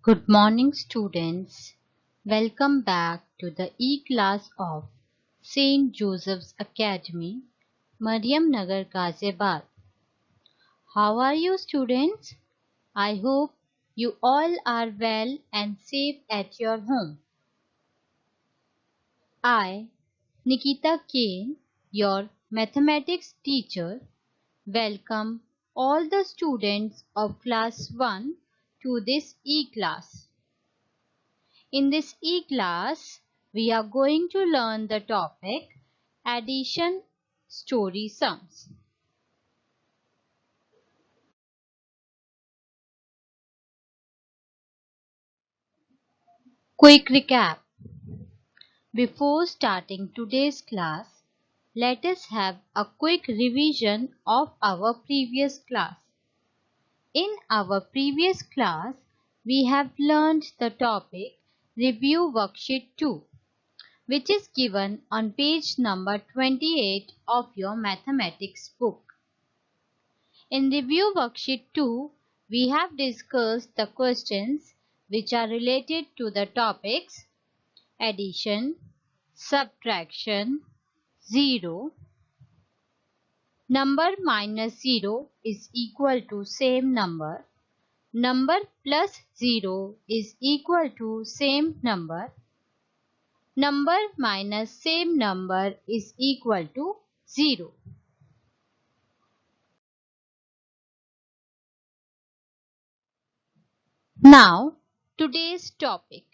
Good morning, students. Welcome back to the E-class of St. Joseph's Academy, Mariam Nagar, Ghaziabad. How are you, students? I hope you all are well and safe at your home. I, Nikita Kane, your mathematics teacher, welcome all the students of class 1 to this E-class. In this E-class, we are going to learn the topic Addition Story Sums. Quick recap. Before starting today's class, let us have a quick revision of our previous class. In our previous class, we have learned the topic Review Worksheet 2, which is given on page number 28 of your mathematics book. In Review Worksheet 2, we have discussed the questions which are related to the topics addition, subtraction, zero, number minus 0 is equal to same number, number plus 0 is equal to same number, number minus same number is equal to 0. Now, today's topic.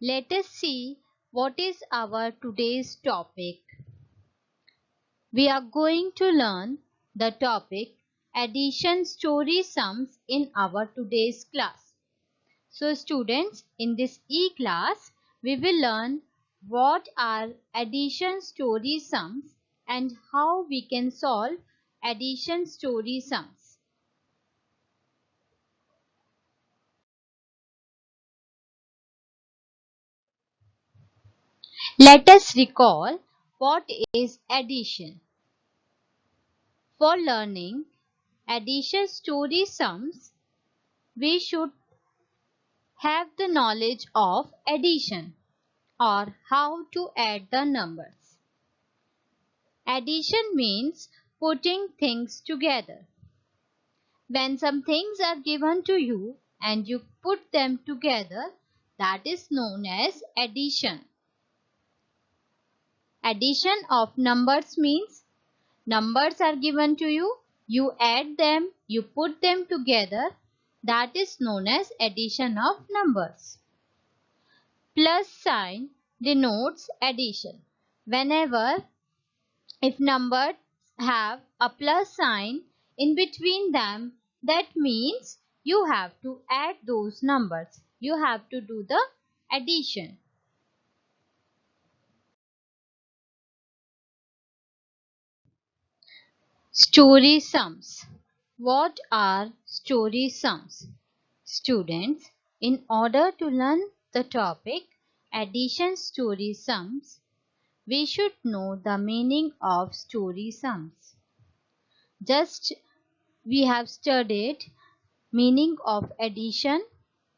Let us see what is our today's topic. We are going to learn the topic addition story sums in our today's class. So students, in this E-class, we will learn what are addition story sums and how we can solve addition story sums. Let us recall what is addition. For learning addition story sums, we should have the knowledge of addition or how to add the numbers. Addition means putting things together. When some things are given to you and you put them together, that is known as addition. Addition of numbers means numbers are given to you, you add them, you put them together, that is known as addition of numbers. Plus sign denotes addition. Whenever if numbers have a plus sign in between them, that means you have to add those numbers. You have to do the addition. Story sums. What are story sums? Students, in order to learn the topic addition story sums, we should know the meaning of story sums. Just we have studied meaning of addition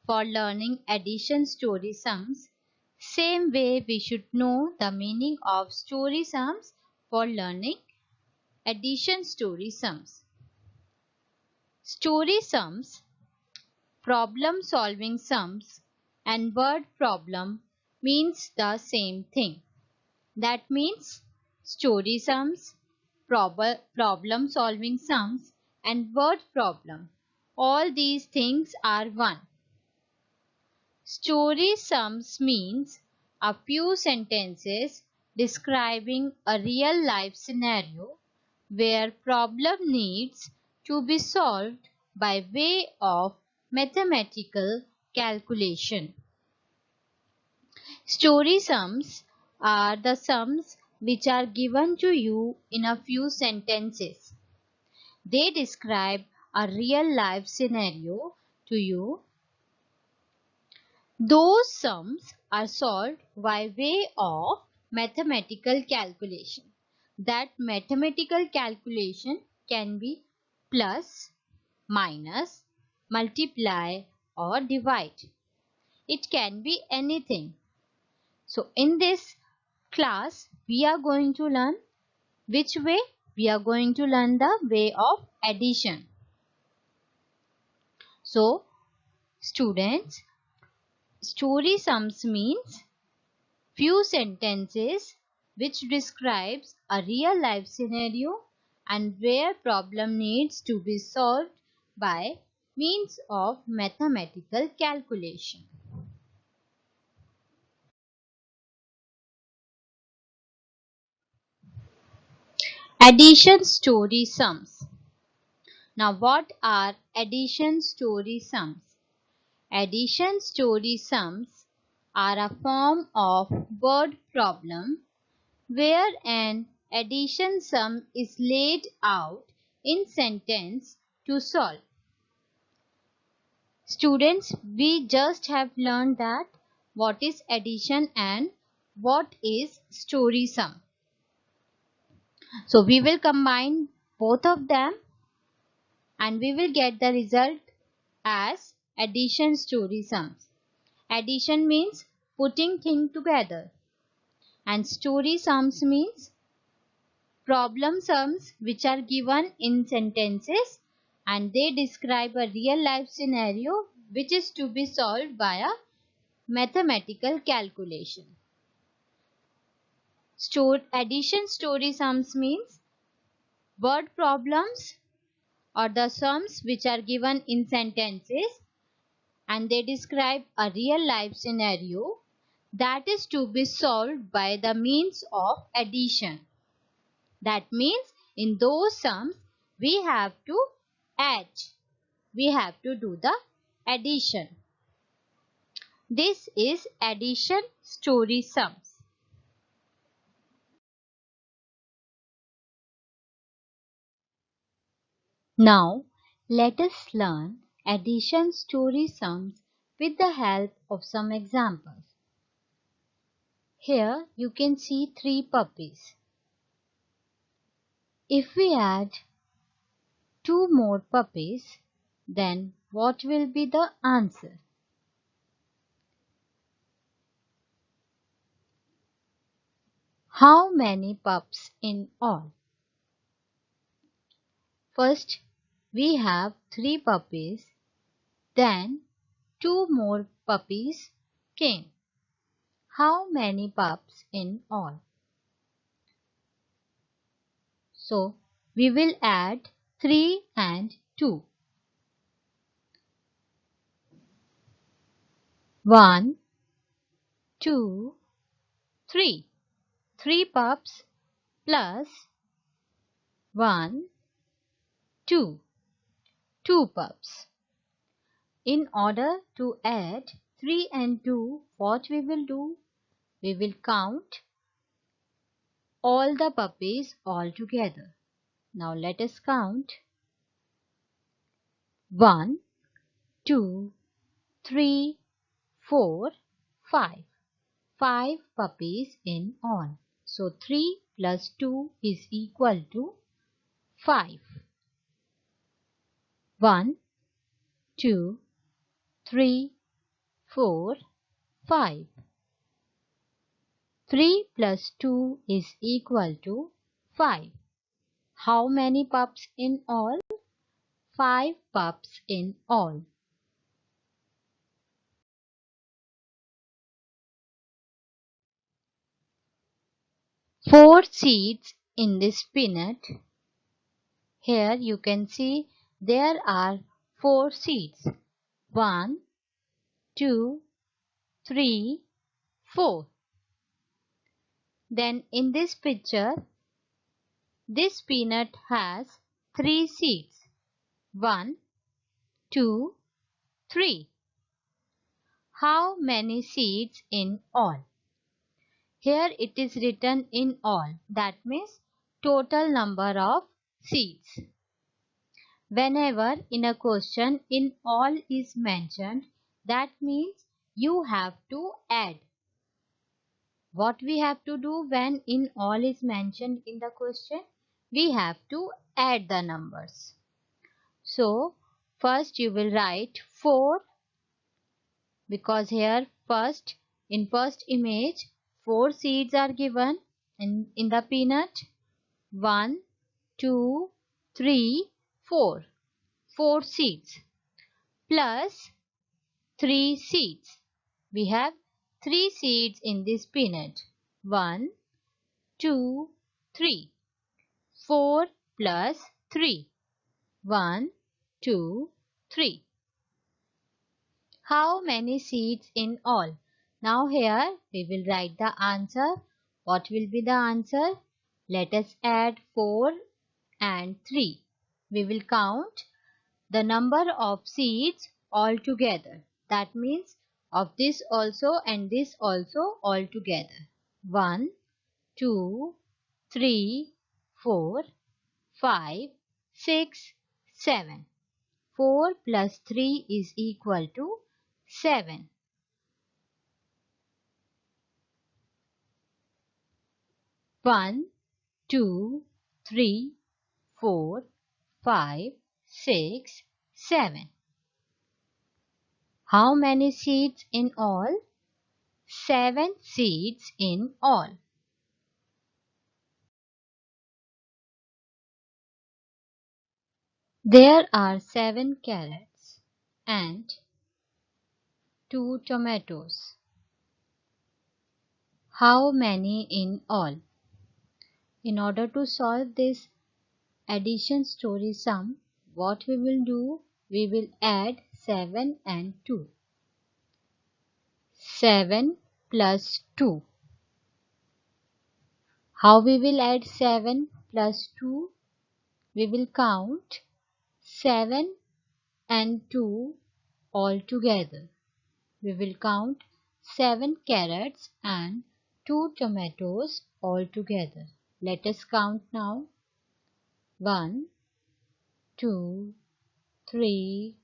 for learning addition story sums. Same way we should know the meaning of story sums for learning addition story sums. Story sums, problem solving sums and word problem means the same thing. That means story sums, problem solving sums and word problem. All these things are one. Story sums means a few sentences describing a real life scenario where problem needs to be solved by way of mathematical calculation. Story sums are the sums which are given to you in a few sentences. They describe a real life scenario to you. Those sums are solved by way of mathematical calculation. That mathematical calculation can be plus, minus, multiply, or divide. It can be anything. So in this class, we are going to learn which way? We are going to learn the way of addition. So students, story sums means few sentences which describes a real life scenario and where problem needs to be solved by means of mathematical calculation. Addition story sums. Now what are addition story sums? Addition story sums are a form of word problem where an addition sum is laid out in sentence to solve. Students, we just have learned that what is addition and what is story sum. So we will combine both of them and we will get the result as addition story sums. Addition means putting things together and story sums means problem sums which are given in sentences and they describe a real life scenario which is to be solved by a mathematical calculation. Addition story sums means word problems or the sums which are given in sentences and they describe a real life scenario that is to be solved by the means of addition. That means in those sums we have to add. We have to do the addition. This is addition story sums. Now let us learn addition story sums with the help of some examples. Here you can see 3 puppies. If we add 2 more puppies, then what will be the answer? How many pups in all? First, we have 3 puppies, then 2 more puppies came. How many pups in all? So, we will add 3 and 2. 1, 2, 3. 3 pups plus 1, 2. 2 pups. In order to add 3 and 2, what we will do? We will count all the puppies all together. Now let us count 1, 2, 3, 4, 5. 5 puppies in all. So 3 plus 2 is equal to 5. 1, 2, 3, 4, 5. 3 plus 2 is equal to 5. How many pups in all? 5 pups in all. 4 seeds in this peanut. Here you can see there are 4 seeds. 1, 2, 3, 4. Then in this picture, this peanut has 3 seeds. 1, 2, 3. How many seeds in all? Here it is written in all. That means total number of seeds. Whenever in a question in all is mentioned, that means you have to add. What we have to do when in all is mentioned in the question? We have to add the numbers. So, first you will write 4 because here in first image 4 seeds are given in the peanut. 1, 2, 3, 4. 4 seeds plus 3 seeds. We have 3 seeds in this peanut. 1, 2, 3. 4 plus 3. 1, 2, 3. How many seeds in all? Now here we will write the answer. What will be the answer? Let us add 4 and 3. We will count the number of seeds all together. That means of this also and this also all together. 1, 2, 3, 4, 5, 6, 7. 4 plus 3 is equal to 7. 1, 2, 3, 4, 5, 6, 7. How many seeds in all? 7 seeds in all. There are 7 carrots and 2 tomatoes. How many in all? In order to solve this addition story sum, what we will do? We will add 7 and 2. 7 plus 2. How we will add 7 plus 2? We will count 7 and 2 all together. We will count 7 carrots and 2 tomatoes all together. Let us count now. 1, 2, 3,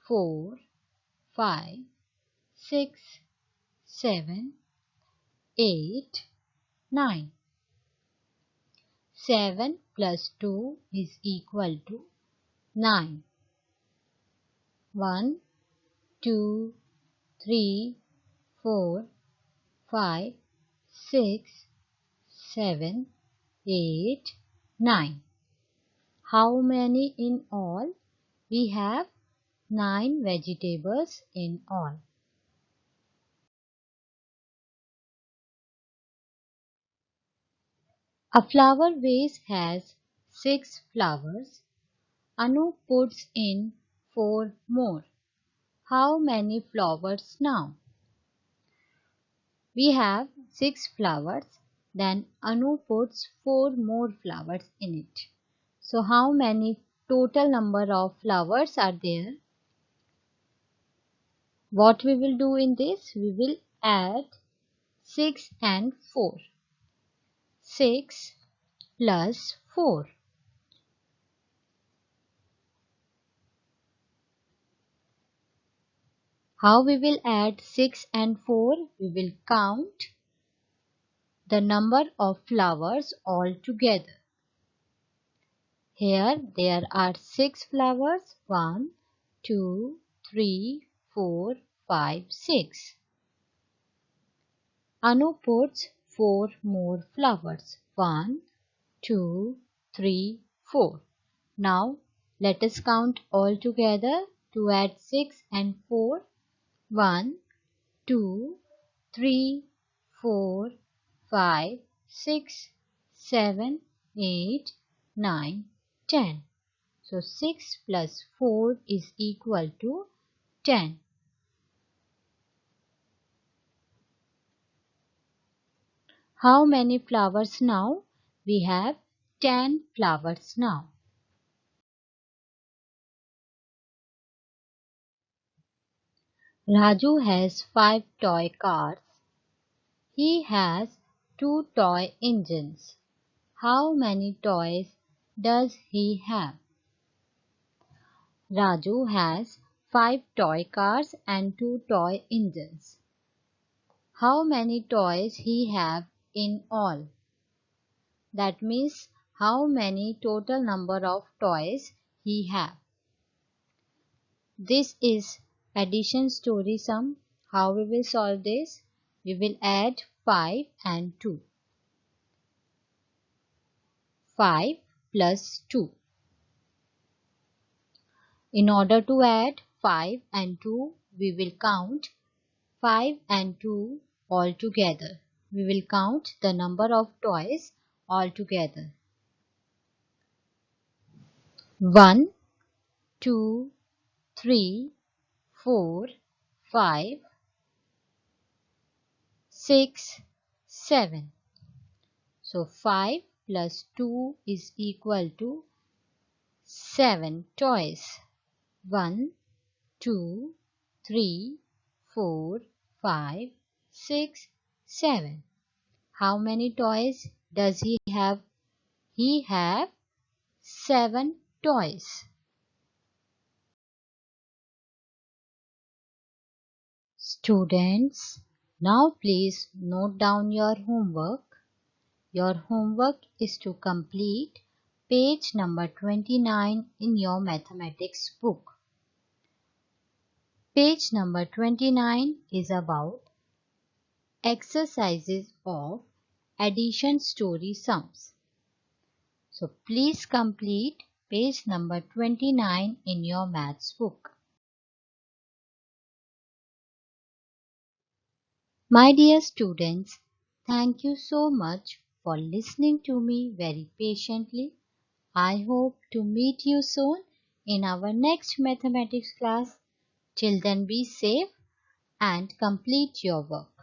4, 5, 6, 7, 8, 9. 7 plus 2 is equal to 9. 1, 2, 3, 4, 5, 6, 7, 8, 9. How many in all? We have 9 vegetables in all. A flower vase has 6 flowers. Anu puts in 4 more. How many flowers now? We have 6 flowers. Then Anu puts 4 more flowers in it. So how many total number of flowers are there? What we will do in this? We will add 6 and 4. 6 plus 4. How we will add 6 and 4? We will count the number of flowers all together. Here there are 6 flowers. 1, 2, 3, 4, 5, 6. Anu puts 4 more flowers. 1, 2, 3, 4. Now let us count all together to add 6 and 4. 1, 2, 3, 4, 5, 6, 7, 8, 9, 10. So 6 plus 4 is equal to 10. How many flowers now? We have 10 flowers now. Raju has 5 toy cars. He has 2 toy engines. How many toys does he have? Raju has 5 toy cars and 2 toy engines. How many toys he have in all? That means how many total number of toys he have. This is addition story sum. How we will solve this? We will add 5 and 2. 5 plus 2. In order to add 5 and 2, we will count 5 and 2 all together. We will count the number of toys all together. 1, 2, 3, 4, 5, 6, 7. So 5 plus 2 is equal to 7 toys. 1, 2, 3, 4, 5, 6, 7. How many toys does he have? He have 7 toys. Students, now please note down your homework. Your homework is to complete page number 29 in your mathematics book. Page number 29 is about exercises of addition story sums. So please complete page number 29 in your maths book. My dear students, thank you so much for listening to me very patiently. I hope to meet you soon in our next mathematics class. Till then, be safe and complete your work.